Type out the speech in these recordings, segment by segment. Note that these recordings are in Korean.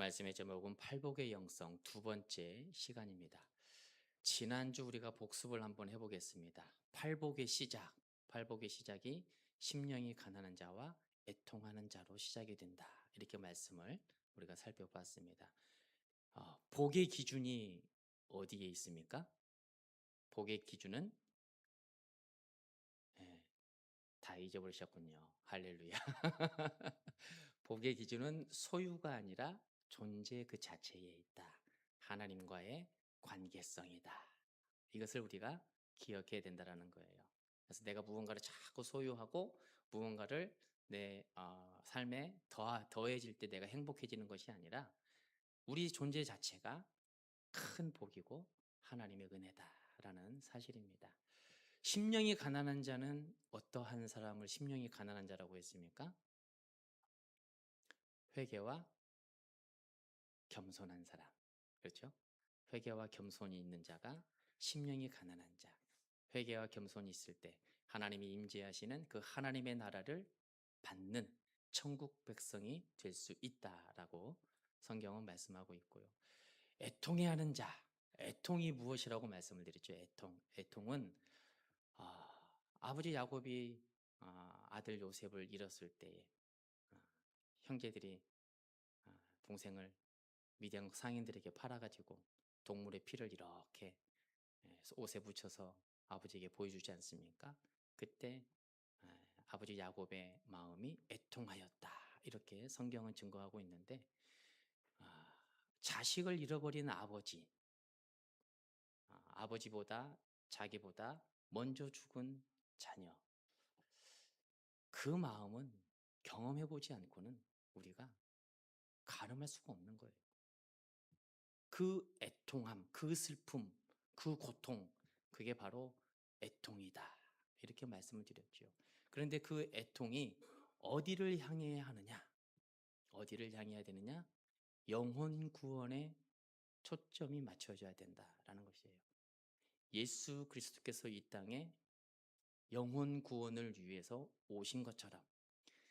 말씀의 제목은 팔복의 영성 두 번째 시간입니다. 지난주 우리가 복습을 한번 해보겠습니다. 팔복의 시작, 팔복의 시작이 심령이 가난한 자와 애통하는 자로 시작이 된다. 이렇게 말씀을 우리가 살펴봤습니다. 복의 기준이 어디에 있습니까? 복의 기준은 다 잊어버리셨군요. 할렐루야. 복의 기준은 소유가 아니라 존재 그 자체에 있다. 하나님과의 관계성이다. 이것을 우리가 기억해야 된다는 거예요. 그래서 내가 무언가를 자꾸 소유하고 무언가를 내 삶에 더해질 때 내가 행복해지는 것이 아니라 우리 존재 자체가 큰 복이고 하나님의 은혜다라는 사실입니다. 심령이 가난한 자는 어떠한 사람을 심령이 가난한 자라고 했습니까? 회개와 겸손한 사람. 그렇죠? 회개와 겸손이 있는 자가 심령이 가난한 자. 회개와 겸손이 있을 때 하나님이 임재하시는 그 하나님의 나라를 받는 천국 백성이 될 수 있다라고 성경은 말씀하고 있고요. 애통해하는 자. 애통이 무엇이라고 말씀을 드렸죠? 애통은 아버지 야곱이 아들 요셉을 잃었을 때에 형제들이 동생을 미디안 상인들에게 팔아가지고 동물의 피를 이렇게 옷에 묻혀서 아버지에게 보여주지 않습니까? 그때 아버지 야곱의 마음이 애통하였다. 이렇게 성경은 증거하고 있는데 자식을 잃어버린 아버지, 아버지보다 자기보다 먼저 죽은 자녀, 그 마음은 경험해보지 않고는 우리가 가늠할 수가 없는 거예요. 그 애통함, 그 슬픔, 그 고통, 그게 바로 애통이다. 이렇게 말씀을 드렸죠. 그런데 그 애통이 어디를 향해야 하느냐? 어디를 향해야 되느냐? 영혼 구원에 초점이 맞춰져야 된다라는 것이에요. 예수 그리스도께서 이 땅에 영혼 구원을 위해서 오신 것처럼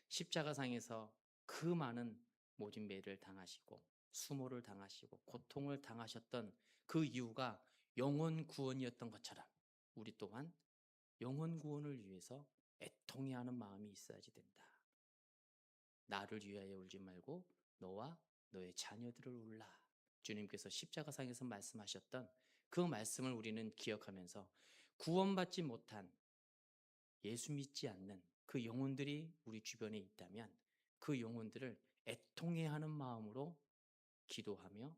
십자가상에서 그 많은 모진 매를 당하시고 수모를 당하시고 고통을 당하셨던 그 이유가 영혼 구원이었던 것처럼 우리 또한 영혼 구원을 위해서 애통해하는 마음이 있어야지 된다. 나를 위하여 울지 말고 너와 너의 자녀들을 울라. 주님께서 십자가상에서 말씀하셨던 그 말씀을 우리는 기억하면서 구원받지 못한 예수 믿지 않는 그 영혼들이 우리 주변에 있다면 그 영혼들을 애통해하는 마음으로 기도하며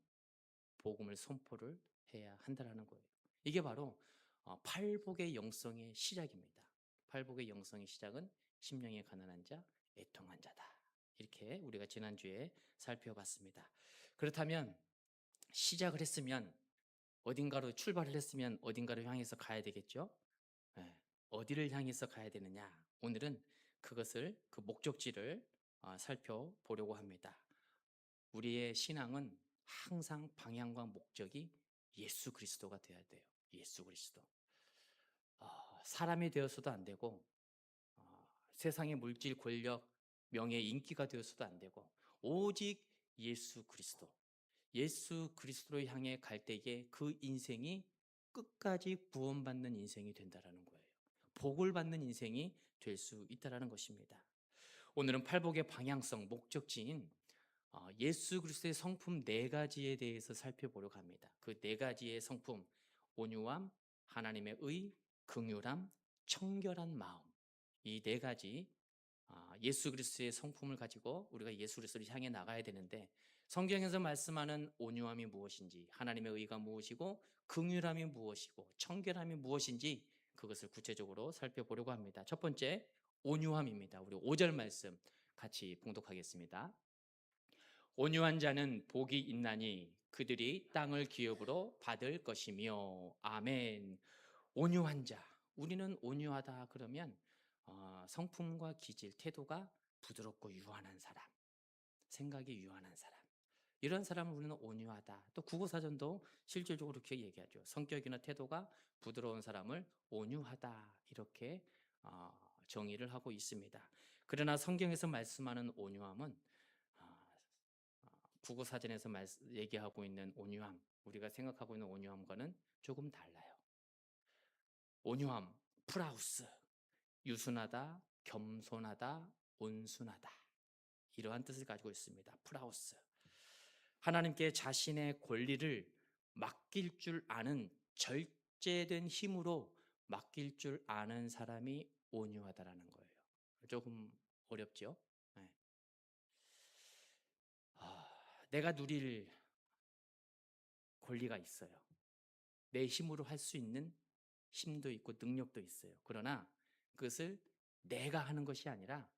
복음을 선포를 해야 한다는 거예요. 이게 바로 팔복의 영성의 시작입니다. 팔복의 영성의 시작은 심령이 가난한 자, 애통한 자다. 이렇게 우리가 지난주에 살펴봤습니다. 그렇다면 시작을 했으면 어딘가로 출발을 했으면 어딘가를 향해서 가야 되겠죠? 네. 어디를 향해서 가야 되느냐? 오늘은 그것을 그 목적지를 살펴보려고 합니다. 우리의 신앙은 항상 방향과 목적이 예수 그리스도가 되어야 돼요. 예수 그리스도. 사람이 되어서도 안 되고 세상의 물질, 권력, 명예, 인기가 되어서도 안 되고 오직 예수 그리스도. 예수 그리스도를 향해 갈 때에 그 인생이 끝까지 구원받는 인생이 된다라는 거예요. 복을 받는 인생이 될 수 있다라는 것입니다. 오늘은 팔복의 방향성, 목적지인 예수 그리스도의 성품 네 가지에 대해서 살펴보려고 합니다. 그 네 가지의 성품, 온유함, 하나님의 의, 긍휼함, 청결한 마음. 이 네 가지 예수 그리스도의 성품을 가지고 우리가 예수 그리스도를 향해 나가야 되는데 성경에서 말씀하는 온유함이 무엇인지, 하나님의 의가 무엇이고, 긍휼함이 무엇이고, 청결함이 무엇인지 그것을 구체적으로 살펴보려고 합니다. 첫 번째, 온유함입니다. 우리 5절 말씀 같이 봉독하겠습니다. 온유한 자는 복이 있나니 그들이 땅을 기업으로 받을 것이며. 아멘. 온유한 자. 우리는 온유하다 그러면 성품과 기질, 태도가 부드럽고 유한한 사람, 생각이 유한한 사람, 이런 사람을 우리는 온유하다. 또 국어사전도 실질적으로 그렇게 얘기하죠. 성격이나 태도가 부드러운 사람을 온유하다 이렇게 정의를 하고 있습니다. 그러나 성경에서 말씀하는 온유함은 국어사전에서 얘기하고 있는 온유함, 우리가 생각하고 있는 온유함과는 조금 달라요. 온유함, 프라우스, 유순하다, 겸손하다, 온순하다, 이러한 뜻을 가지고 있습니다. 프라우스, 하나님께 자신의 권리를 맡길 줄 아는, 절제된 힘으로 맡길 줄 아는 사람이 온유하다라는 거예요. 조금 어렵죠? 네. 내가 누릴 권리가 있어요. 내 힘으로 할 수 있는 힘도 있고 능력도 있어요. 그러나 그것을 내가 하는 것이 아니라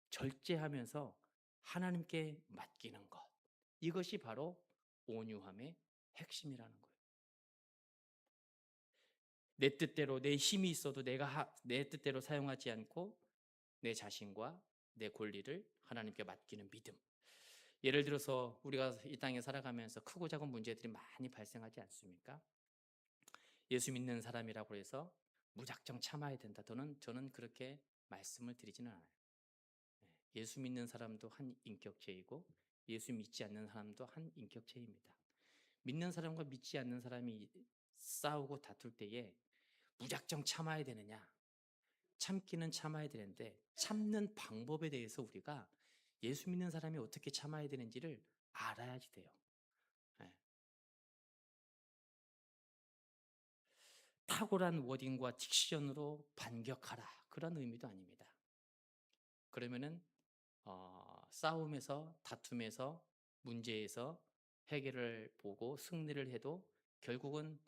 절제하면서 하나님께 맡기는 것, 이것이 바로 온유함의 핵심이라는 거예요. 내 뜻대로, 내 힘이 있어도 내 뜻대로 사용하지 않고 내 자신과 내 권리를 하나님께 맡기는 믿음. 예를 들어서 우리가 이 땅에 살아가면서 크고 작은 문제들이 많이 발생하지 않습니까? 예수 믿는 사람이라고 해서 무작정 참아야 된다, 저는 그렇게 말씀을 드리지는 않아요. 예수 믿는 사람도 한 인격체이고 예수 믿지 않는 사람도 한 인격체입니다. 믿는 사람과 믿지 않는 사람이 싸우고 다툴 때에 무작정 참아야 되느냐? 참기는 참아야 되는데 참는 방법에 대해서 우리가 예수 믿는 사람이 어떻게 참아야 되는지를 알아야지 돼요. 네. 탁월한 워딩과 딕션으로 반격하라, 그런 의미도 아닙니다. 그러면은 싸움에서, 다툼에서, 문제에서 해결을 보고 승리를 해도 결국은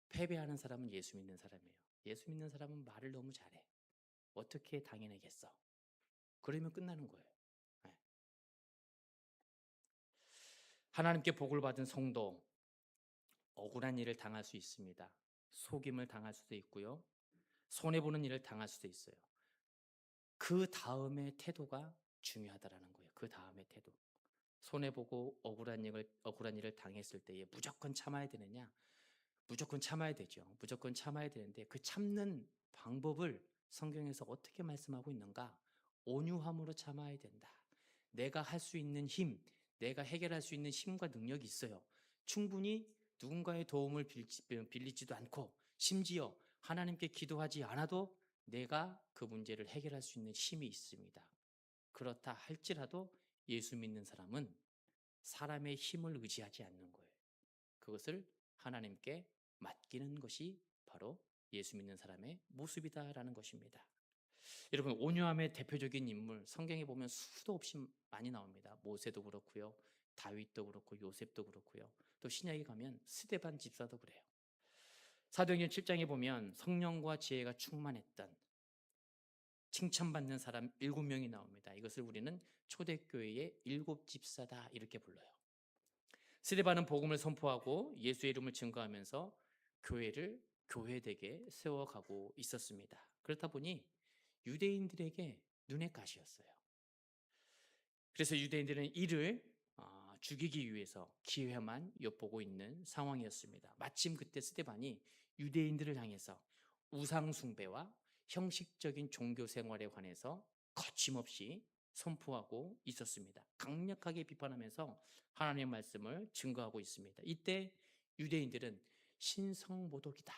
패배하는 사람은 예수 믿는 사람이에요. 예수 믿는 사람은 말을 너무 잘해. 어떻게 당해내겠어? 그러면 끝나는 거예요. 네. 하나님께 복을 받은 성도, 억울한 일을 당할 수 있습니다. 속임을 당할 수도 있고요. 손해보는 일을 당할 수도 있어요. 그 다음의 태도가 중요하다라는 거예요. 그 다음의 태도. 손해보고 억울한 일을 당했을 때에 무조건 참아야 되느냐? 무조건 참아야 되죠. 무조건 참아야 되는데 그 참는 방법을 성경에서 어떻게 말씀하고 있는가? 온유함으로 참아야 된다. 내가 할 수 있는 힘, 내가 해결할 수 있는 힘과 능력이 있어요. 충분히 누군가의 도움을 빌리지도 않고 심지어 하나님께 기도하지 않아도 내가 그 문제를 해결할 수 있는 힘이 있습니다. 그렇다 할지라도 예수 믿는 사람은 사람의 힘을 의지하지 않는 거예요. 그것을 하나님께 맡기는 것이 바로 예수 믿는 사람의 모습이다라는 것입니다. 여러분, 온유함의 대표적인 인물, 성경에 보면 수도 없이 많이 나옵니다. 모세도 그렇고요, 다윗도 그렇고, 요셉도 그렇고요, 또 신약에 가면 스데반 집사도 그래요. 사도행전 7장에 보면 성령과 지혜가 충만했던, 칭찬받는 사람 7명이 나옵니다. 이것을 우리는 초대교회의 7집사다 이렇게 불러요. 스데반은 복음을 선포하고 예수의 이름을 증거하면서 교회를 교회되게 세워가고 있었습니다. 그렇다 보니 유대인들에게 눈의 가시였어요. 그래서 유대인들은 이를 죽이기 위해서 기회만 엿보고 있는 상황이었습니다. 마침 그때 스데반이 유대인들을 향해서 우상 숭배와 형식적인 종교 생활에 관해서 거침없이 선포하고 있었습니다. 강력하게 비판하면서 하나님의 말씀을 증거하고 있습니다. 이때 유대인들은 신성모독이다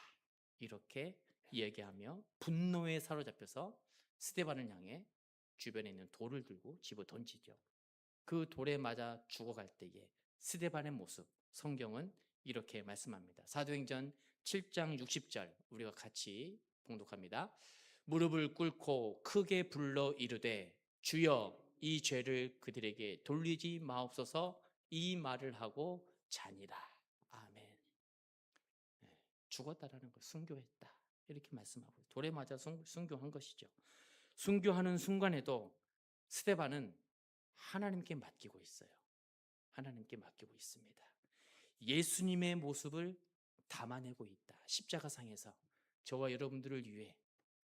이렇게 이야기하며 분노에 사로잡혀서 스데반을 향해 주변에 있는 돌을 들고 집어 던지죠. 그 돌에 맞아 죽어갈 때에 스데반의 모습, 성경은 이렇게 말씀합니다. 사도행전 7장 60절 우리가 같이 봉독합니다. 무릎을 꿇고 크게 불러 이르되 주여 이 죄를 그들에게 돌리지 마옵소서, 이 말을 하고 자니라. 아멘. 죽었다라는 걸, 순교했다 이렇게 말씀하고 돌에 맞아 순교한 것이죠. 순교하는 순간에도 스데반은 하나님께 맡기고 있어요. 하나님께 맡기고 있습니다. 예수님의 모습을 담아내고 있다. 십자가상에서 저와 여러분들을 위해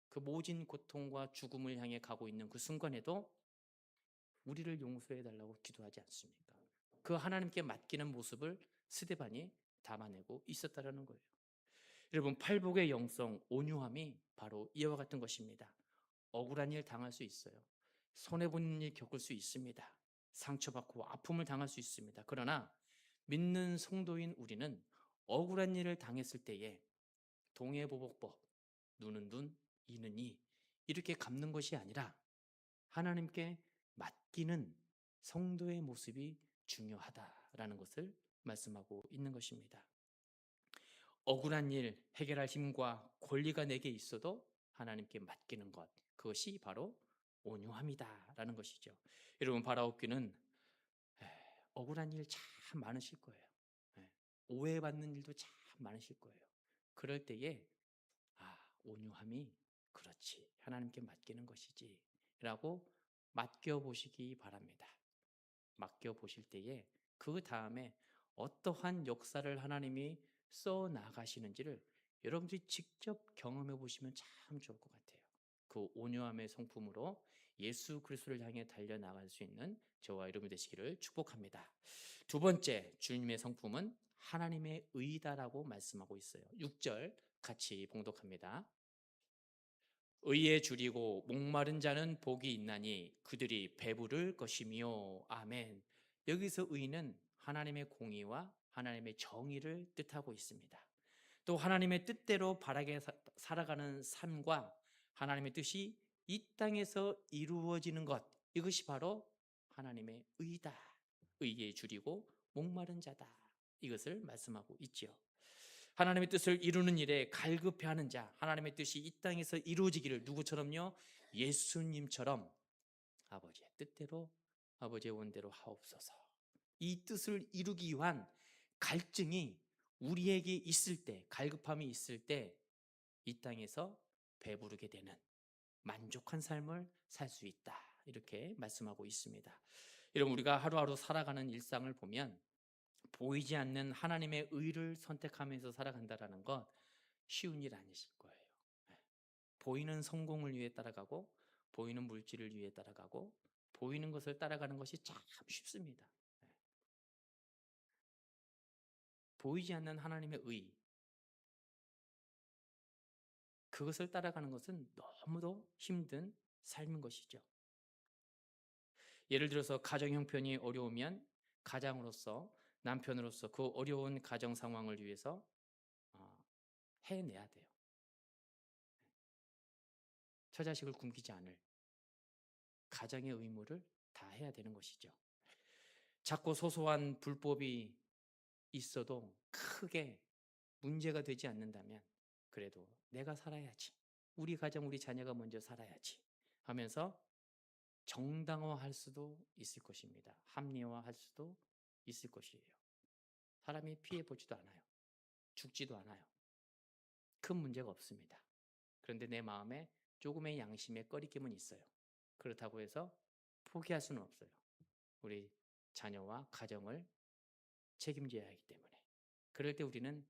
그 모진 고통과 죽음을 향해 가고 있는 그 순간에도 우리를 용서해 달라고 기도하지 않습니까? 그 하나님께 맡기는 모습을 스데반이 담아내고 있었다라는 거예요. 여러분, 팔복의 영성, 온유함이 바로 이와 같은 것입니다. 억울한 일 당할 수 있어요. 손해보는 일 겪을 수 있습니다. 상처받고 아픔을 당할 수 있습니다. 그러나 믿는 성도인 우리는 억울한 일을 당했을 때에 동해보복법, 눈은 눈, 이는 이 이렇게 갚는 것이 아니라 하나님께 맡기는 성도의 모습이 중요하다라는 것을 말씀하고 있는 것입니다. 억울한 일 해결할 힘과 권리가 내게 있어도 하나님께 맡기는 것, 그것이 바로 온유함이다라는 것이죠. 여러분, 바라옵기는 억울한 일 참 많으실 거예요. 오해받는 일도 참 많으실 거예요. 그럴 때에 온유함이 그렇지, 하나님께 맡기는 것이지 라고 맡겨보시기 바랍니다. 맡겨보실 때에 그 다음에 어떠한 역사를 하나님이 써 나가시는지를 여러분들이 직접 경험해 보시면 참 좋을 것 같아요. 그 온유함의 성품으로 예수 그리스도를 향해 달려나갈 수 있는 저와 여러분 되시기를 축복합니다. 두 번째, 주님의 성품은 하나님의 의다라고 말씀하고 있어요. 6절 같이 봉독합니다. 의에 줄이고 목마른 자는 복이 있나니 그들이 배부를 것이며. 아멘. 여기서 의는 하나님의 공의와 하나님의 정의를 뜻하고 있습니다. 또 하나님의 뜻대로 바라게 살아가는 삶과 하나님의 뜻이 이 땅에서 이루어지는 것, 이것이 바로 하나님의 의다. 의에 줄이고 목마른 자다. 이것을 말씀하고 있지요. 하나님의 뜻을 이루는 일에 갈급해하는 자, 하나님의 뜻이 이 땅에서 이루어지기를 누구처럼요? 예수님처럼 아버지의 뜻대로 아버지의 원대로 하옵소서. 이 뜻을 이루기 위한 갈증이 우리에게 있을 때, 갈급함이 있을 때 이 땅에서 배부르게 되는 만족한 삶을 살 수 있다, 이렇게 말씀하고 있습니다. 여러분, 우리가 하루하루 살아가는 일상을 보면 보이지 않는 하나님의 의를 선택하면서 살아간다는 것 쉬운 일 아니실 거예요. 보이는 성공을 위해 따라가고 보이는 물질을 위해 따라가고 보이는 것을 따라가는 것이 참 쉽습니다. 보이지 않는 하나님의 의, 그것을 따라가는 것은 너무도 힘든 삶인 것이죠. 예를 들어서 가정 형편이 어려우면 가장으로서, 남편으로서 그 어려운 가정 상황을 위해서 해내야 돼요. 처자식을 굶기지 않을 가정의 의무를 다 해야 되는 것이죠. 작고 소소한 불법이 있어도 크게 문제가 되지 않는다면 그래도 내가 살아야지, 우리 가정, 우리 자녀가 먼저 살아야지 하면서 정당화할 수도 있을 것입니다. 합리화할 수도 있을 것이에요. 사람이 피해 보지도 않아요. 죽지도 않아요. 큰 문제가 없습니다. 그런데 내 마음에 조금의 양심의 꺼리낌은 있어요. 그렇다고 해서 포기할 수는 없어요. 우리 자녀와 가정을 책임져야 하기 때문에. 그럴 때 우리는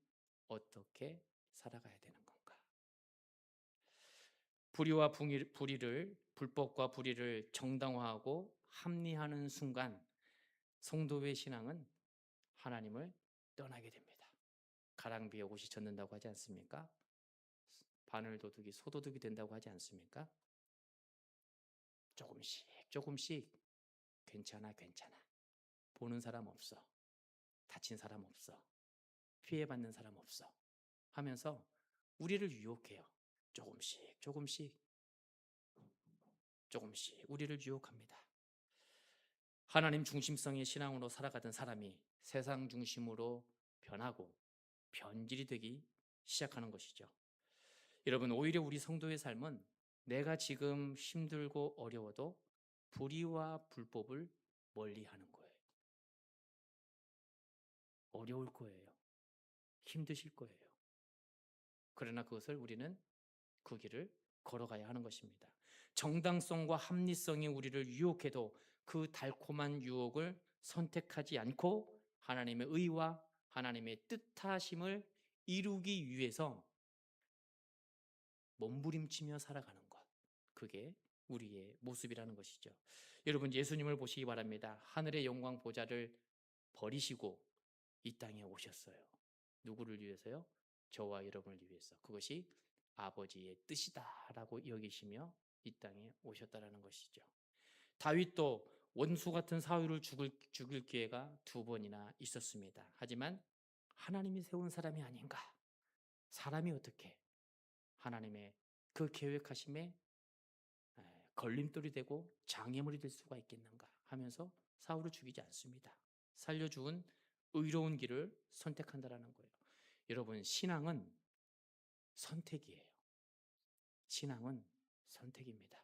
어떻게 살아가야 되는 건가? 불법과 불의를 정당화하고 합리화하는 순간 성도의 신앙은 하나님을 떠나게 됩니다. 가랑비에 옷이 젖는다고 하지 않습니까? 바늘도둑이 소도둑이 된다고 하지 않습니까? 조금씩 괜찮아. 보는 사람 없어. 다친 사람 없어. 피해받는 사람 없어. 하면서 우리를 유혹해요. 조금씩 우리를 유혹합니다. 하나님 중심성의 신앙으로 살아가던 사람이 세상 중심으로 변하고 변질이 되기 시작하는 것이죠. 여러분, 오히려 우리 성도의 삶은 내가 지금 힘들고 어려워도 불의와 불법을 멀리하는 거예요. 어려울 거예요. 힘드실 거예요. 그러나 그것을 우리는 그 길을 걸어가야 하는 것입니다. 정당성과 합리성이 우리를 유혹해도 그 달콤한 유혹을 선택하지 않고 하나님의 의와 하나님의 뜻하심을 이루기 위해서 몸부림치며 살아가는 것, 그게 우리의 모습이라는 것이죠. 여러분, 예수님을 보시기 바랍니다. 하늘의 영광 보좌를 버리시고 이 땅에 오셨어요. 누구를 위해서요? 저와 여러분을 위해서. 그것이 아버지의 뜻이다라고 여기시며 이 땅에 오셨다라는 것이죠. 다윗도 원수 같은 사울을 죽일 기회가 2번이나 있었습니다. 하지만 하나님이 세운 사람이 아닌가? 사람이 어떻게 하나님의 그 계획하심에 걸림돌이 되고 장애물이 될 수가 있겠는가 하면서 사울을 죽이지 않습니다. 살려 죽은 의로운 길을 선택한다라는 거예요. 여러분, 신앙은 선택이에요. 신앙은 선택입니다.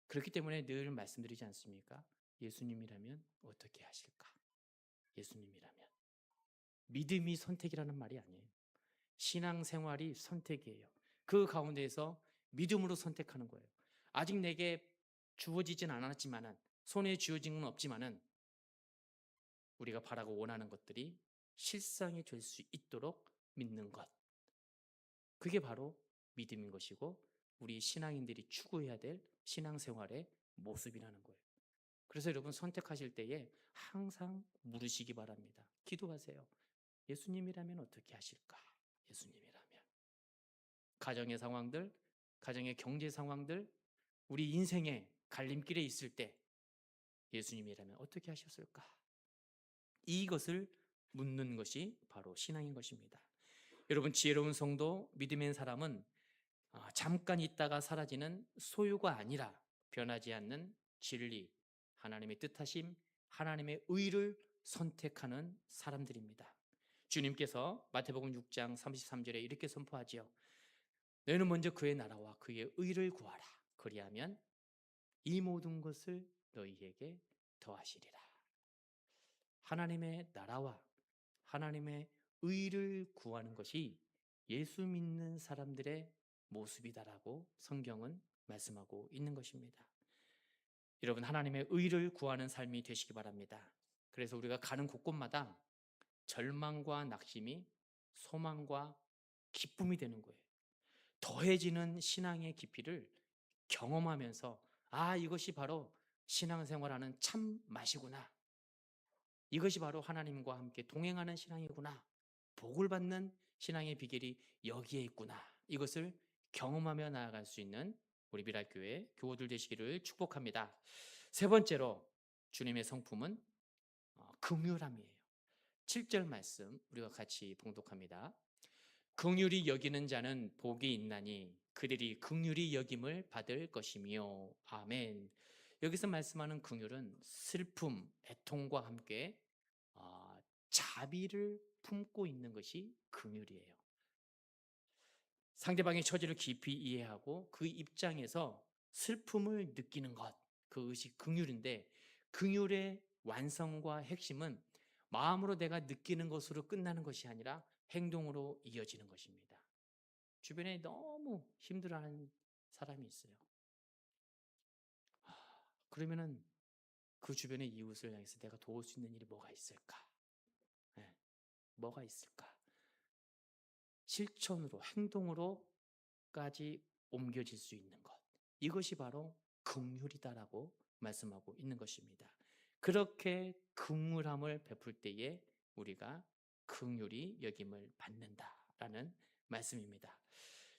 그렇기 때문에 늘 말씀드리지 않습니까? 예수님이라면 어떻게 하실까? 예수님이라면. 믿음이 선택이라는 말이 아니에요. 신앙생활이 선택이에요. 그 가운데에서 믿음으로 선택하는 거예요. 아직 내게 주어지진 않았지만은, 손에 쥐어진 건 없지만은 우리가 바라고 원하는 것들이 실상이 될 수 있도록 믿는 것. 그게 바로 믿음인 것이고 우리 신앙인들이 추구해야 될 신앙생활의 모습이라는 거예요. 그래서 여러분, 선택하실 때에 항상 물으시기 바랍니다. 기도하세요. 예수님이라면 어떻게 하실까? 예수님이라면. 가정의 상황들, 가정의 경제 상황들, 우리 인생의 갈림길에 있을 때 예수님이라면 어떻게 하셨을까? 이것을 묻는 것이 바로 신앙인 것입니다. 여러분, 지혜로운 성도, 믿음의 사람은 잠깐 있다가 사라지는 소유가 아니라 변하지 않는 진리, 하나님의 뜻하심, 하나님의 의를 선택하는 사람들입니다. 주님께서 마태복음 6장 33절에 이렇게 선포하지요. 너희는 먼저 그의 나라와 그의 의를 구하라. 그리하면 이 모든 것을 너희에게 더하시리라. 하나님의 나라와 하나님의 의를 구하는 것이 예수 믿는 사람들의 모습이다라고 성경은 말씀하고 있는 것입니다. 여러분, 하나님의 의를 구하는 삶이 되시기 바랍니다. 그래서 우리가 가는 곳곳마다 절망과 낙심이 소망과 기쁨이 되는 거예요. 더해지는 신앙의 깊이를 경험하면서 이것이 바로 신앙생활하는 참 맛이구나. 이것이 바로 하나님과 함께 동행하는 신앙이구나. 복을 받는 신앙의 비결이 여기에 있구나. 이것을 경험하며 나아갈 수 있는 우리 미랄교회 교우들 되시기를 축복합니다. 세 번째로 주님의 성품은 긍휼함이에요. 7절 말씀 우리가 같이 봉독합니다. 긍휼히 여기는 자는 복이 있나니 그들이 긍휼히 여김을 받을 것이며. 아멘. 여기서 말씀하는 긍휼은 슬픔, 애통과 함께 자비를 품고 있는 것이 긍휼이에요. 상대방의 처지를 깊이 이해하고 그 입장에서 슬픔을 느끼는 것, 그것이 긍휼인데, 긍휼의 완성과 핵심은 마음으로 내가 느끼는 것으로 끝나는 것이 아니라 행동으로 이어지는 것입니다. 주변에 너무 힘들어하는 사람이 있어요. 그러면은 그 주변의 이웃을 향해서 내가 도울 수 있는 일이 뭐가 있을까? 네, 뭐가 있을까? 실천으로, 행동으로까지 옮겨질 수 있는 것. 이것이 바로 긍휼이다라고 말씀하고 있는 것입니다. 그렇게 긍휼함을 베풀 때에 우리가 긍휼히 여김을 받는다라는 말씀입니다.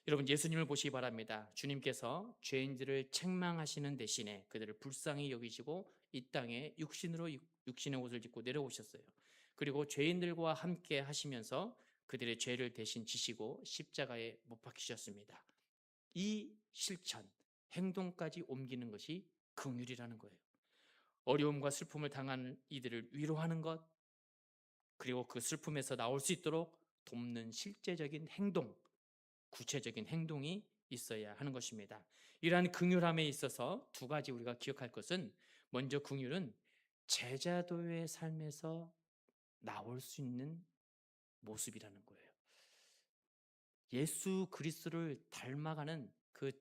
여러분, 예수님을 보시기 바랍니다. 주님께서 죄인들을 책망하시는 대신에 그들을 불쌍히 여기시고 이 땅에 육신의 옷을 입고 내려오셨어요. 그리고 죄인들과 함께 하시면서 그들의 죄를 대신 지시고 십자가에 못 박히셨습니다. 이 실천, 행동까지 옮기는 것이 긍휼이라는 거예요. 어려움과 슬픔을 당한 이들을 위로하는 것, 그리고 그 슬픔에서 나올 수 있도록 돕는 실제적인 행동, 구체적인 행동이 있어야 하는 것입니다. 이러한 긍휼함에 있어서 2가지 우리가 기억할 것은, 먼저 긍휼은 제자도의 삶에서 나올 수 있는 모습이라는 거예요. 예수 그리스도를 닮아가는 그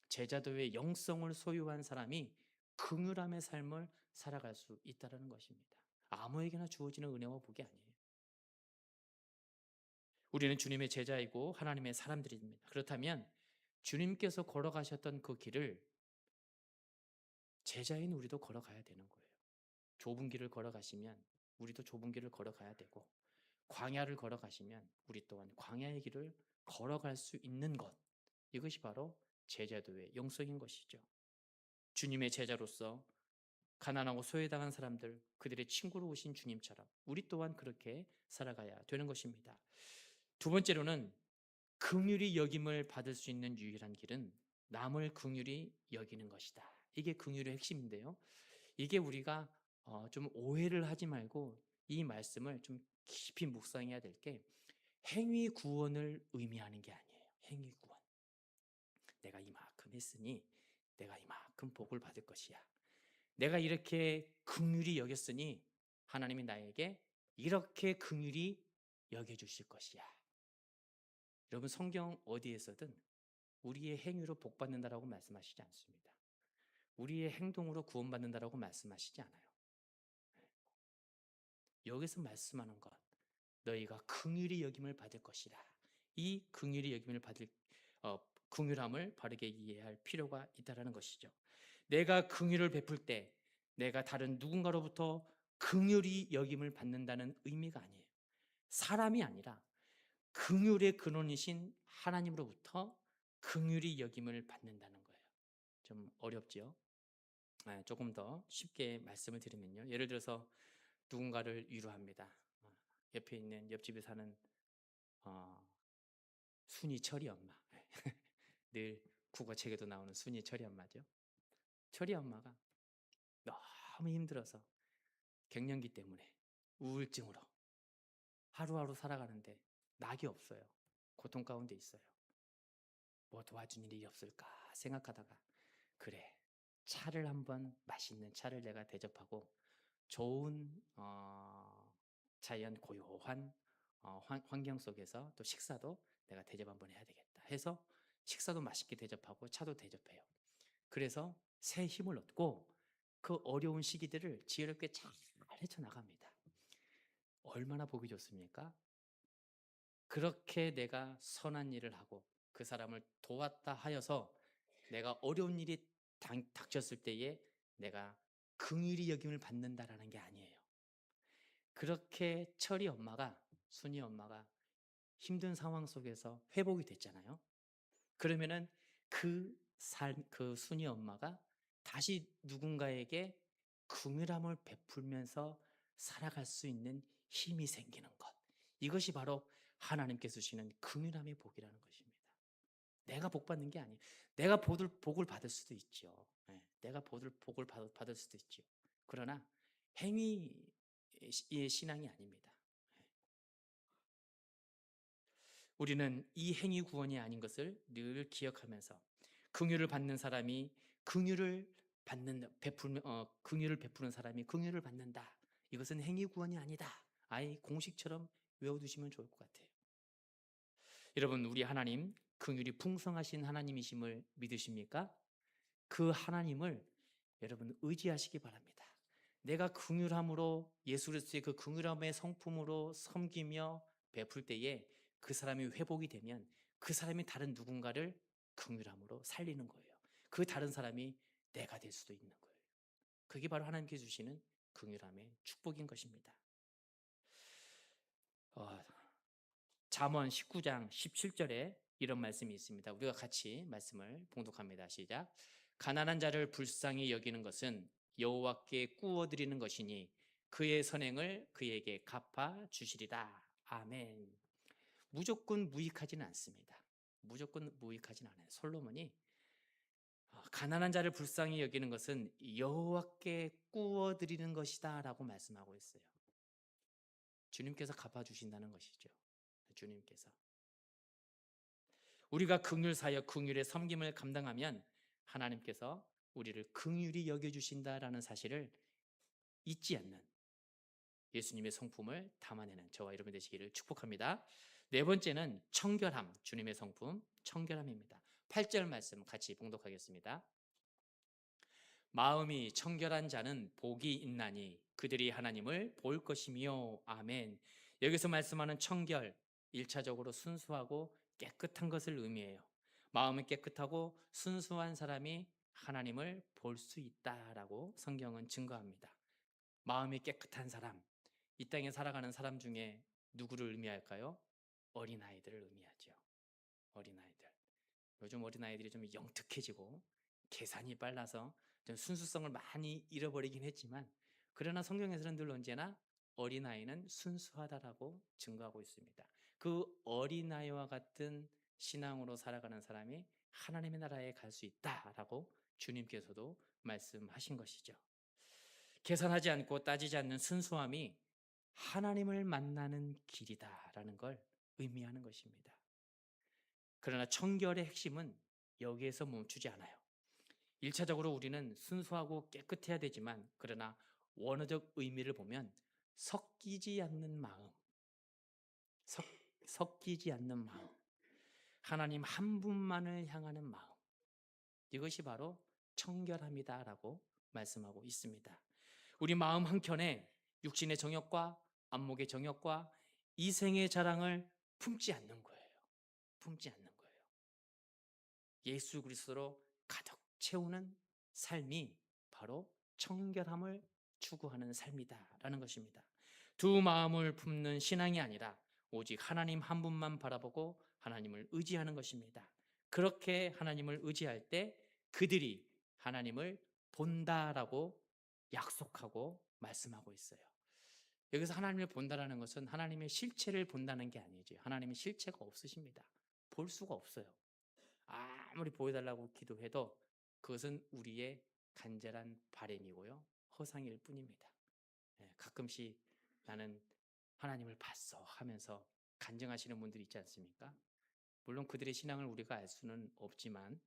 제자도의 영성을 소유한 사람이 긍휼함의 삶을 살아갈 수 있다는 것입니다. 아무에게나 주어지는 은혜와 복이 아니에요. 우리는 주님의 제자이고 하나님의 사람들입니다. 그렇다면 주님께서 걸어가셨던 그 길을 제자인 우리도 걸어가야 되는 거예요. 좁은 길을 걸어가시면 우리도 좁은 길을 걸어가야 되고, 광야를 걸어가시면 우리 또한 광야의 길을 걸어갈 수 있는 것, 이것이 바로 제자도의 영성인 것이죠. 주님의 제자로서 가난하고 소외당한 사람들, 그들의 친구로 오신 주님처럼 우리 또한 그렇게 살아가야 되는 것입니다. 두 번째로는 긍휼히 여김을 받을 수 있는 유일한 길은 남을 긍휼히 여기는 것이다. 이게 긍휼의 핵심인데요. 이게 우리가 좀 오해를 하지 말고 이 말씀을 좀 깊이 묵상해야 될 게 행위 구원을 의미하는 게 아니에요. 행위 구원. 내가 이만큼 했으니 내가 이만큼 복을 받을 것이야. 내가 이렇게 긍휼히 여겼으니 하나님이 나에게 이렇게 긍휼히 여겨주실 것이야. 여러분 성경 어디에서든 우리의 행위로 복 받는다라고 말씀하시지 않습니다. 우리의 행동으로 구원받는다라고 말씀하시지 않아요. 여기서 말씀하는 것, 너희가 긍휼히 여김을 받을 것이라. 이 긍휼히 여김을 받을 긍휼함을 바르게 이해할 필요가 있다라는 것이죠. 내가 긍휼을 베풀 때 내가 다른 누군가로부터 긍휼히 여김을 받는다는 의미가 아니에요. 사람이 아니라 긍휼의 근원이신 하나님으로부터 긍휼히 여김을 받는다는 거예요. 좀 어렵죠? 조금 더 쉽게 말씀을 드리면요. 예를 들어서 누군가를 위로합니다. 옆에 있는 옆집에 사는 어, 순이 철이 엄마. 늘 국어책에도 나오는 순이 철이 엄마죠. 철이 엄마가 너무 힘들어서 갱년기 때문에 우울증으로 하루하루 살아가는데 낙이 없어요. 고통 가운데 있어요. 뭐 도와준 일이 없을까 생각하다가 그래, 차를 한번 맛있는 차를 내가 대접하고 좋은 자연 고요한 환경 속에서 또 식사도 내가 대접 한번 해야 되겠다 해서 식사도 맛있게 대접하고 차도 대접해요. 그래서 새 힘을 얻고 그 어려운 시기들을 지혜롭게 잘 헤쳐나갑니다. 얼마나 보기 좋습니까? 그렇게 내가 선한 일을 하고 그 사람을 도왔다 하여서 내가 어려운 일이 닥쳤을 때에 내가 긍휼히 여김을 받는다라는 게 아니에요. 그렇게 철이 엄마가, 순이 엄마가 힘든 상황 속에서 회복이 됐잖아요. 그러면은 그 순이 엄마가 다시 누군가에게 긍휼함을 베풀면서 살아갈 수 있는 힘이 생기는 것. 이것이 바로 하나님께서 주시는 긍휼함의 복이라는 것입니다. 내가 복 받는 게 아니에요. 내가 복을 받을 수도 있죠. 내가 복을 받을 수도 있죠. 그러나 행위의 신앙이 아닙니다. 우리는 이 행위 구원이 아닌 것을 늘 기억하면서 긍휼을 받는 사람이 긍휼을 긍휼을 베푸는 사람이 긍휼을 받는다. 이것은 행위 구원이 아니다. 아예 공식처럼 외워두시면 좋을 것 같아요. 여러분, 우리 하나님 긍휼이 풍성하신 하나님이심을 믿으십니까? 그 하나님을 여러분 의지하시기 바랍니다. 내가 긍휼함으로 예수 그리스도의 그 긍휼함의 성품으로 섬기며 베풀 때에 그 사람이 회복이 되면 그 사람이 다른 누군가를 긍휼함으로 살리는 거예요. 그 다른 사람이 내가 될 수도 있는 거예요. 그게 바로 하나님께 주시는 긍휼함의 축복인 것입니다. 잠언 19장 17절에 이런 말씀이 있습니다. 우리가 같이 말씀을 봉독합니다. 시작. 가난한 자를 불쌍히 여기는 것은 여호와께 꾸어드리는 것이니 그의 선행을 그에게 갚아 주시리라. 아멘. 무조건 무익하지는 않습니다. 무조건 무익하지는 않아요. 솔로몬이 가난한 자를 불쌍히 여기는 것은 여호와께 꾸어드리는 것이다라고 말씀하고 있어요. 주님께서 갚아주신다는 것이죠. 주님께서. 우리가 긍휼 사역, 긍휼의 섬김을 감당하면 하나님께서 우리를 긍휼히 여겨주신다라는 사실을 잊지 않는 예수님의 성품을 담아내는 저와 여러분 되시기를 축복합니다. 네 번째는 청결함, 주님의 성품, 청결함입니다. 8절 말씀 같이 봉독하겠습니다. 마음이 청결한 자는 복이 있나니 그들이 하나님을 볼 것이며 아멘. 여기서 말씀하는 청결, 1차적으로 순수하고 깨끗한 것을 의미해요. 마음이 깨끗하고 순수한 사람이 하나님을 볼 수 있다라고 성경은 증거합니다. 마음이 깨끗한 사람, 이 땅에 살아가는 사람 중에 누구를 의미할까요? 어린아이들을 의미하죠. 어린아이들. 요즘 어린아이들이 좀 영특해지고 계산이 빨라서 좀 순수성을 많이 잃어버리긴 했지만, 그러나 성경에서는 늘 언제나 어린아이는 순수하다라고 증거하고 있습니다. 그 어린아이와 같은 신앙으로 살아가는 사람이 하나님의 나라에 갈 수 있다라고 주님께서도 말씀하신 것이죠. 계산하지 않고 따지지 않는 순수함이 하나님을 만나는 길이다라는 걸 의미하는 것입니다. 그러나 청결의 핵심은 여기에서 멈추지 않아요. 1차적으로 우리는 순수하고 깨끗해야 되지만, 그러나 원어적 의미를 보면 섞이지 않는 마음, 섞이지 않는 마음, 하나님 한 분만을 향하는 마음, 이것이 바로 청결함이다라고 말씀하고 있습니다. 우리 마음 한켠에 육신의 정욕과 안목의 정욕과 이생의 자랑을 품지 않는 거예요. 품지 않는 거예요. 예수 그리스도로 가득 채우는 삶이 바로 청결함을 추구하는 삶이다라는 것입니다. 두 마음을 품는 신앙이 아니라 오직 하나님 한 분만 바라보고 하나님을 의지하는 것입니다. 그렇게 하나님을 의지할 때 그들이 하나님을 본다라고 약속하고 말씀하고 있어요. 여기서 하나님을 본다라는 것은 하나님의 실체를 본다는 게 아니죠. 하나님의 실체가 없으십니다. 볼 수가 없어요. 아무리 보여달라고 기도해도 그것은 우리의 간절한 바람이고요, 허상일 뿐입니다. 가끔씩 나는 하나님을 봤어 하면서 간증하시는 분들이 있지 않습니까? 물론 그들의 신앙을 우리가 알 수는 없지만,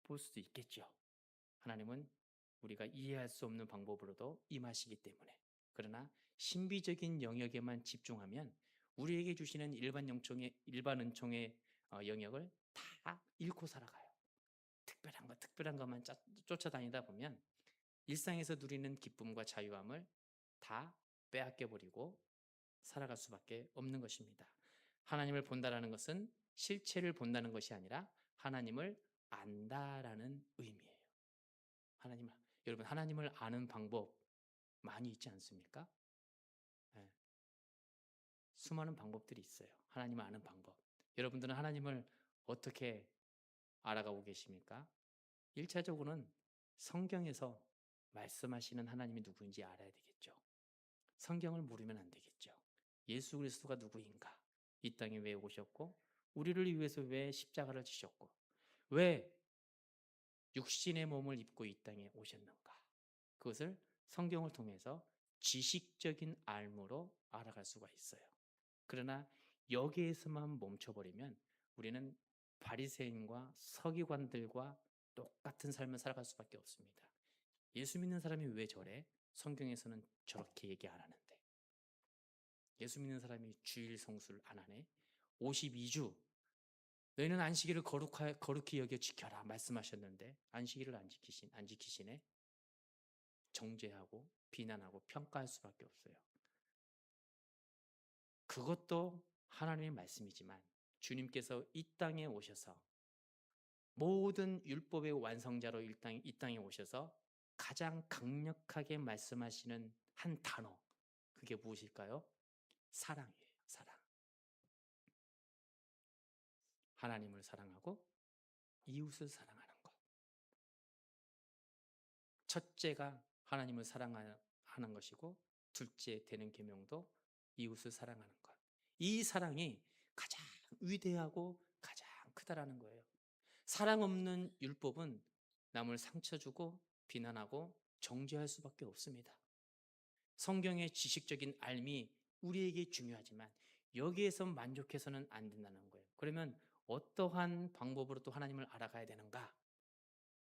볼 수도 있겠죠. 하나님은 우리가 이해할 수 없는 방법으로도 임하시기 때문에. 그러나 신비적인 영역에만 집중하면 우리에게 주시는 일반 은총의 영역을 다 잃고 살아가요. 특별한 것만 쫓아다니다 보면 일상에서 누리는 기쁨과 자유함을 다 빼앗겨 버리고 살아갈 수밖에 없는 것입니다. 하나님을 본다라는 것은 실체를 본다는 것이 아니라 하나님을 안다라는 의미예요. 여러분, 하나님을 아는 방법 많이 있지 않습니까? 네. 수많은 방법들이 있어요. 하나님을 아는 방법. 여러분들은 하나님을 어떻게 알아가고 계십니까? 1차적으로는 성경에서 말씀하시는 하나님이 누구인지 알아야 되겠죠. 성경을 모르면 안 되겠죠. 예수 그리스도가 누구인가? 이 땅에 왜 오셨고, 우리를 위해서 왜 십자가를 지셨고, 왜 육신의 몸을 입고 이 땅에 오셨는가? 그것을 성경을 통해서 지식적인 알므로 알아갈 수가 있어요. 그러나 여기에서만 멈춰버리면 우리는 바리새인과 서기관들과 똑같은 삶을 살아갈 수밖에 없습니다. 예수 믿는 사람이 왜 저래? 성경에서는 저렇게 얘기 안 하는데. 예수 믿는 사람이 주일 성수를 안 하네? 52주 너희는 안식일을 거룩히 여겨 지켜라 말씀하셨는데 안식일을 안 지키시네? 정죄하고 비난하고 평가할 수밖에 없어요. 그것도 하나님의 말씀이지만 주님께서 이 땅에 오셔서 모든 율법의 완성자로 이 땅에 오셔서 가장 강력하게 말씀하시는 한 단어, 그게 무엇일까요? 사랑이에요. 사랑. 하나님을 사랑하고 이웃을 사랑하는 것. 첫째가 하나님을 사랑하는 것이고, 둘째 되는 계명도 이웃을 사랑하는 것. 이 사랑이 가장 위대하고 가장 크다라는 거예요. 사랑 없는 율법은 남을 상처 주고 비난하고 정죄할 수밖에 없습니다. 성경의 지식적인 알미 우리에게 중요하지만 여기에서 만족해서는 안 된다는 거예요. 그러면 어떠한 방법으로 또 하나님을 알아가야 되는가?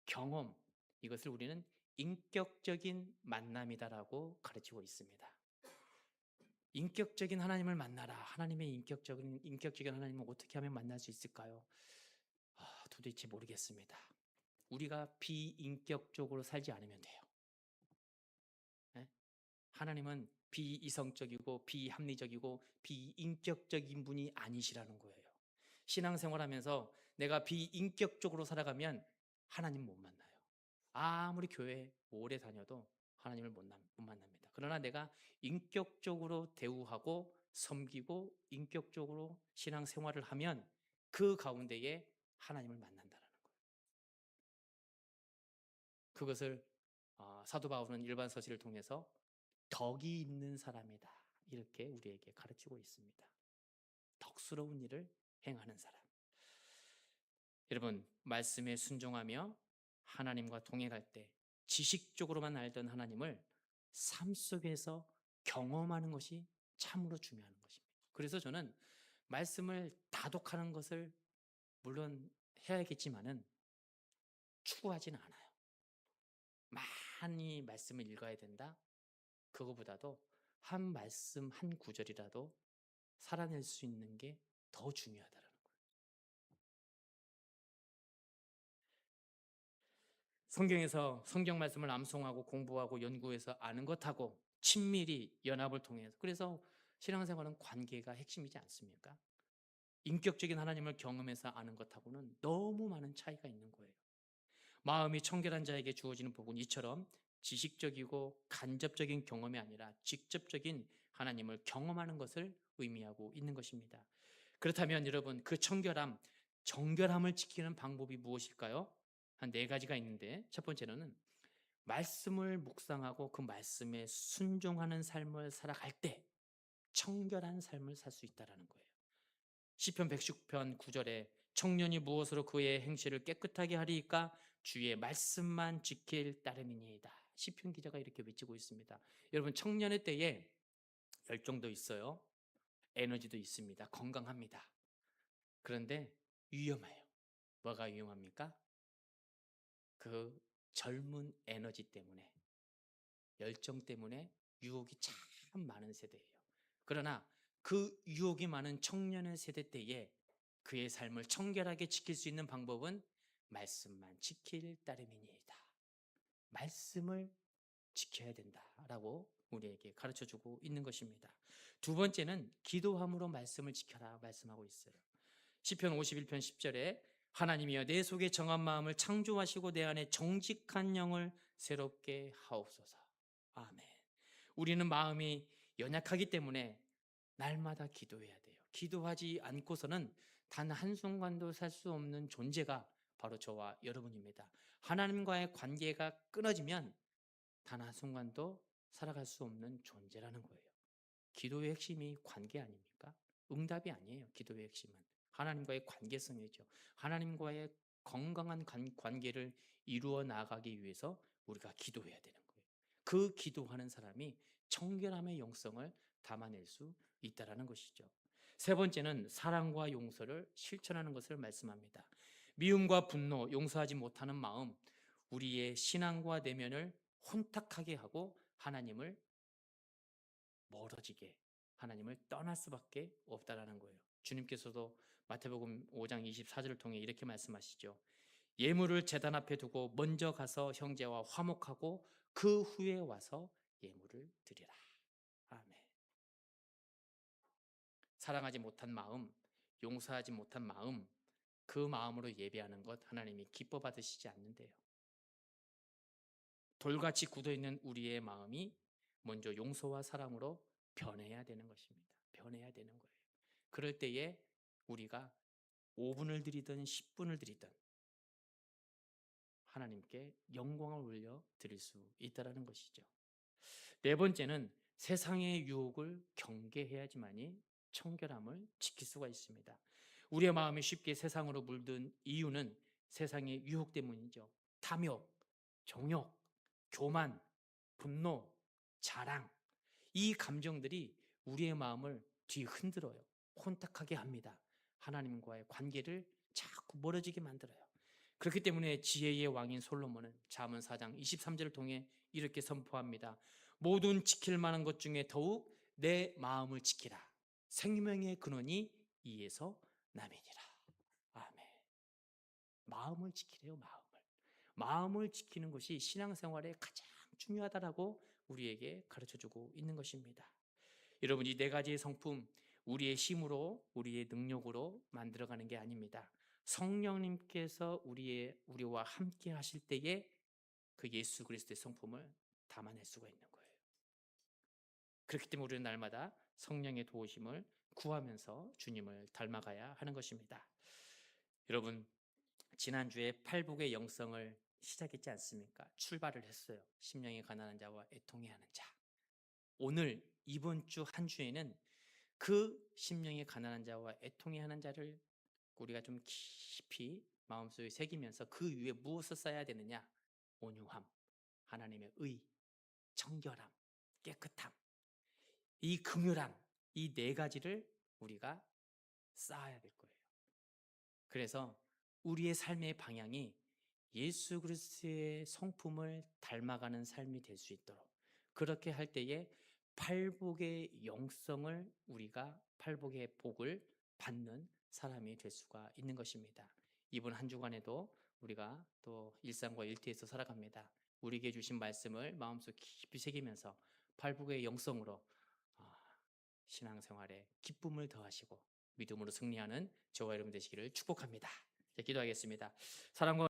경험, 이것을 우리는 인격적인 만남이다라고 가르치고 있습니다. 인격적인 하나님을 만나라. 하나님의 인격적인 하나님을 어떻게 하면 만날 수 있을까요? 도대체 모르겠습니다. 우리가 비인격적으로 살지 않으면 돼요. 네? 하나님은 비이성적이고 비합리적이고 비인격적인 분이 아니시라는 거예요. 신앙생활하면서 내가 비인격적으로 살아가면 하나님 못 만나요. 아무리 교회 오래 다녀도 하나님을 못 만납니다. 그러나 내가 인격적으로 대우하고 섬기고 인격적으로 신앙생활을 하면 그 가운데에 하나님을 만난다는 거예요. 그것을 사도 바울은 일반 서신을 통해서 덕이 있는 사람이다, 이렇게 우리에게 가르치고 있습니다. 덕스러운 일을 행하는 사람. 여러분, 말씀에 순종하며 하나님과 동행할 때 지식적으로만 알던 하나님을 삶 속에서 경험하는 것이 참으로 중요한 것입니다. 그래서 저는 말씀을 다독하는 것을 물론 해야겠지만은 추구하지는 않아요. 많이 말씀을 읽어야 된다, 그거보다도 한 말씀 한 구절이라도 살아낼 수 있는 게 더 중요하다는 거예요. 성경에서 성경 말씀을 암송하고 공부하고 연구해서 아는 것하고 친밀히 연합을 통해서, 그래서 신앙생활은 관계가 핵심이지 않습니까? 인격적인 하나님을 경험해서 아는 것하고는 너무 많은 차이가 있는 거예요. 마음이 청결한 자에게 주어지는 복은 이처럼 지식적이고 간접적인 경험이 아니라 직접적인 하나님을 경험하는 것을 의미하고 있는 것입니다. 그렇다면 여러분, 그 정결함을 지키는 방법이 무엇일까요? 한 4가지가 있는데, 첫 번째로는 말씀을 묵상하고 그 말씀에 순종하는 삶을 살아갈 때 청결한 삶을 살 수 있다는 거예요. 시편 119편 9절에 청년이 무엇으로 그의 행실을 깨끗하게 하리이까? 주의 말씀만 지킬 따름이니이다. 시편 기자가 이렇게 외치고 있습니다. 여러분, 청년의 때에 열정도 있어요, 에너지도 있습니다, 건강합니다. 그런데 위험해요. 뭐가 위험합니까? 그 젊은 에너지 때문에, 열정 때문에 유혹이 참 많은 세대예요. 그러나 그 유혹이 많은 청년의 세대 때에 그의 삶을 청결하게 지킬 수 있는 방법은 말씀만 지킬 따름이니이다. 말씀을 지켜야 된다라고 우리에게 가르쳐주고 있는 것입니다. 두 번째는 기도함으로 말씀을 지켜라 말씀하고 있어요. 시편 51편 10절에 하나님이여 내 속에 정한 마음을 창조하시고 내 안에 정직한 영을 새롭게 하옵소서. 아멘. 우리는 마음이 연약하기 때문에 날마다 기도해야 돼요. 기도하지 않고서는 단 한순간도 살 수 없는 존재가 바로 저와 여러분입니다. 하나님과의 관계가 끊어지면 단 한순간도 살아갈 수 없는 존재라는 거예요. 기도의 핵심이 관계 아닙니까? 응답이 아니에요. 기도의 핵심은 하나님과의 관계성이죠. 하나님과의 건강한 관계를 이루어 나가기 위해서 우리가 기도해야 되는 거예요. 그 기도하는 사람이 청결함의 영성을 담아낼 수 있다는 것이죠. 세 번째는 사랑과 용서를 실천하는 것을 말씀합니다. 미움과 분노, 용서하지 못하는 마음, 우리의 신앙과 내면을 혼탁하게 하고 하나님을 멀어지게, 하나님을 떠날 수밖에 없다라는 거예요. 주님께서도 마태복음 5장 24절을 통해 이렇게 말씀하시죠. 예물을 제단 앞에 두고 먼저 가서 형제와 화목하고 그 후에 와서 예물을 드리라. 아멘. 사랑하지 못한 마음, 용서하지 못한 마음, 그 마음으로 예배하는 것 하나님이 기뻐 받으시지 않는데요. 돌같이 굳어있는 우리의 마음이 먼저 용서와 사랑으로 변해야 되는 것입니다. 변해야 되는 거예요. 그럴 때에 우리가 5분을 드리든 10분을 드리든 하나님께 영광을 올려 드릴 수 있다는 것이죠. 네 번째는 세상의 유혹을 경계해야지만이 청결함을 지킬 수가 있습니다. 우리의 마음이 쉽게 세상으로 물든 이유는 세상의 유혹 때문이죠. 탐욕, 정욕, 교만, 분노, 자랑, 이 감정들이 우리의 마음을 뒤흔들어요. 혼탁하게 합니다. 하나님과의 관계를 자꾸 멀어지게 만들어요. 그렇기 때문에 지혜의 왕인 솔로몬은 잠언 4장 23절을 통해 이렇게 선포합니다. 모든 지킬 만한 것 중에 더욱 내 마음을 지키라. 생명의 근원이 이에서 남이니라. 아멘. 마음을 지키래요. 마음을 지키는 것이 신앙생활에 가장 중요하다라고 우리에게 가르쳐주고 있는 것입니다. 여러분, 이 4가지의 성품, 우리의 힘으로, 우리의 능력으로 만들어가는 게 아닙니다. 성령님께서 우리와 함께 하실 때에 그 예수 그리스도의 성품을 담아낼 수가 있는 거예요. 그렇기 때문에 우리는 날마다 성령의 도우심을 구하면서 주님을 닮아가야 하는 것입니다. 여러분, 지난주에 팔복의 영성을 시작했지 않습니까? 출발을 했어요. 심령이 가난한 자와 애통해 하는 자. 오늘 이번 주 한 주에는 그 심령이 가난한 자와 애통해 하는 자를 우리가 좀 깊이 마음속에 새기면서 그 위에 무엇을 쌓아야 되느냐? 온유함, 하나님의 의, 청결함, 깨끗함, 이 긍휼함, 이 네 가지를 우리가 쌓아야 될 거예요. 그래서 우리의 삶의 방향이 예수 그리스도의 성품을 닮아가는 삶이 될 수 있도록, 그렇게 할 때에 팔복의 영성을 우리가 팔복의 복을 받는 사람이 될 수가 있는 것입니다. 이번 한 주간에도 우리가 또 일상과 일터에서 살아갑니다. 우리에게 주신 말씀을 마음속 깊이 새기면서 팔복의 영성으로 신앙생활에 기쁨을 더하시고 믿음으로 승리하는 저와 여러분 되시기를 축복합니다. 기도하겠습니다. 사랑과